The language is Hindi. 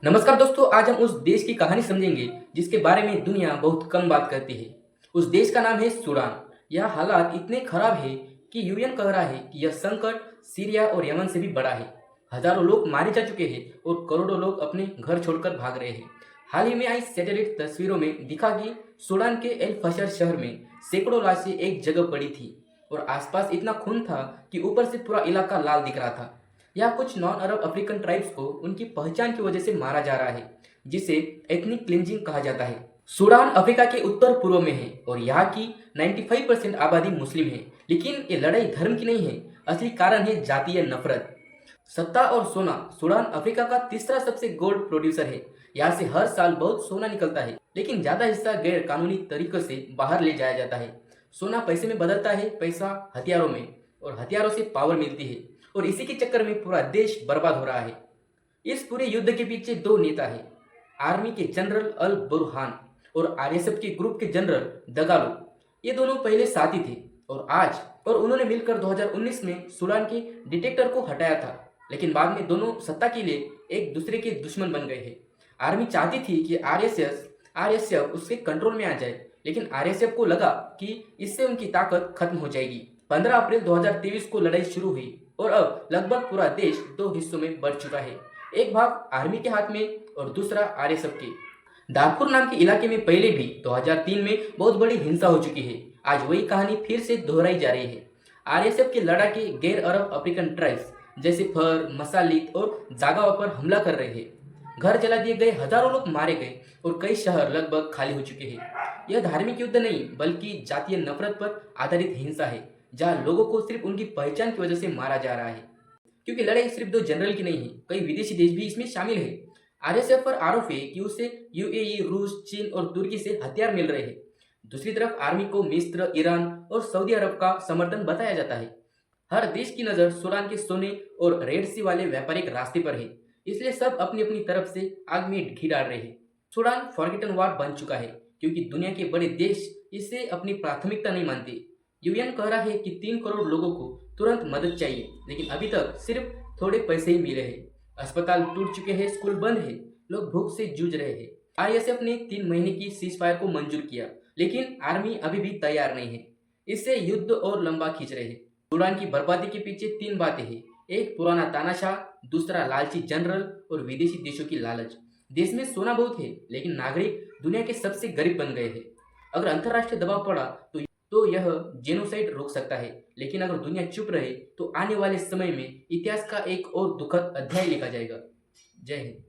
नमस्कार दोस्तों, आज हम उस देश की कहानी समझेंगे जिसके बारे में दुनिया बहुत कम बात करती है। उस देश का नाम है सूडान। यह हालात इतने खराब है कि यूएन कह रहा है कि यह संकट सीरिया और यमन से भी बड़ा है। हजारों लोग मारे जा चुके हैं और करोड़ों लोग अपने घर छोड़कर भाग रहे हैं। हाल ही में आई सैटेलाइट तस्वीरों में दिखा कि सूडान के एल फशर शहर में सैकड़ों लाशें एक जगह पड़ी थी और आसपास इतना खून था कि ऊपर से पूरा इलाका लाल दिख रहा था। या कुछ नॉन अरब अफ्रीकन ट्राइब्स को उनकी पहचान की वजह से मारा जा रहा है, जिसे एथनिक क्लिंजिंग कहा जाता है। सूडान अफ्रीका के उत्तर पूर्व में है और यहाँ की 95% आबादी मुस्लिम है। लेकिन ये लड़ाई धर्म की नहीं है, असली कारण है जातीय नफरत। सत्ता और सोना। सूडान अफ्रीका का तीसरा सबसे गोल्ड प्रोड्यूसर है। यहाँ से हर साल बहुत सोना निकलता है, लेकिन ज्यादा हिस्सा गैर कानूनी तरीकों से बाहर ले जाया जाता है। सोना पैसे में बदलता है, पैसा हथियारों में, और हथियारों से पावर मिलती है, और इसी के चक्कर में पूरा देश बर्बाद हो रहा है। इस पूरे युद्ध के पीछे दो नेता हैं, आर्मी के जनरल अल बुरहान और आरएसएफ के ग्रुप के जनरल दगालो। ये दोनों पहले साथी थे और उन्होंने मिलकर 2019 में सूडान के डिक्टेटर को हटाया था। लेकिन बाद में दोनों सत्ता के लिए एक दूसरे के दुश्मन बन गए हैं। आर्मी चाहती थी कि आरएसएफ उसके कंट्रोल में आ जाए, लेकिन आरएसएफ को लगा कि इससे उनकी ताकत खत्म हो जाएगी। 15 अप्रैल 2023 को लड़ाई शुरू हुई और अब लगभग पूरा देश दो हिस्सों में बढ़ चुका है। एक भाग आर्मी के हाथ में और दूसरा आरएसएफ के। दारफुर नाम के इलाके में पहले भी 2003 में बहुत बड़ी हिंसा हो चुकी है। आज वही कहानी फिर से दोहराई जा रही है। आरएसएफ के लड़ाके गैर अरब अफ्रीकन ट्राइब्स जैसे फर, मसालित और जागावा पर हमला कर रहे हैं। घर जला दिए गए, हजारों लोग मारे गए और कई शहर लगभग खाली हो चुके हैं। यह धार्मिक युद्ध नहीं बल्कि जातीय नफरत पर आधारित हिंसा है, जहां लोगों को सिर्फ उनकी पहचान की वजह से मारा जा रहा है। क्योंकि लड़ाई सिर्फ दो जनरल की नहीं है, कई विदेशी देश भी इसमें शामिल है। आरएसएफ पर आरोप है कि उसे यूएई, रूस, चीन और तुर्की से हथियार मिल रहे हैं। दूसरी तरफ आर्मी को मिस्र, ईरान और सऊदी अरब का समर्थन बताया जाता है। हर देश की नज़र सूडान के सोने और रेड सी वाले व्यापारिक रास्ते पर है, इसलिए सब अपनी अपनी तरफ से आग में घी डाल रहे हैं। सूडान फॉरगेटन वार बन चुका है क्योंकि दुनिया के बड़े देश इसे अपनी प्राथमिकता नहीं मानते। यूएन कह रहा है कि 3 करोड़ लोगों को तुरंत मदद चाहिए, लेकिन अभी तक सिर्फ थोड़े पैसे ही मिले हैं। अस्पताल टूट चुके हैं, स्कूल बंद है, लोग भूख से जूझ रहे हैं। आईएसएफ ने 3 महीने की सीज फायर को मंजूर किया, लेकिन आर्मी अभी भी तैयार नहीं है। इससे युद्ध और लंबा खींच रहे हैं। सूडान की बर्बादी के पीछे 3 बातें हैं। एक पुराना तानाशाह, दूसरा लालची जनरल और विदेशी देशों की लालच। देश में सोना बहुत है, लेकिन नागरिक दुनिया के सबसे गरीब बन गए हैं। अगर अंतर्राष्ट्रीय दबाव पड़ा तो यह जेनोसाइड रोक सकता है, लेकिन अगर दुनिया चुप रहे तो आने वाले समय में इतिहास का एक और दुखद अध्याय लिखा जाएगा। जय हिंद।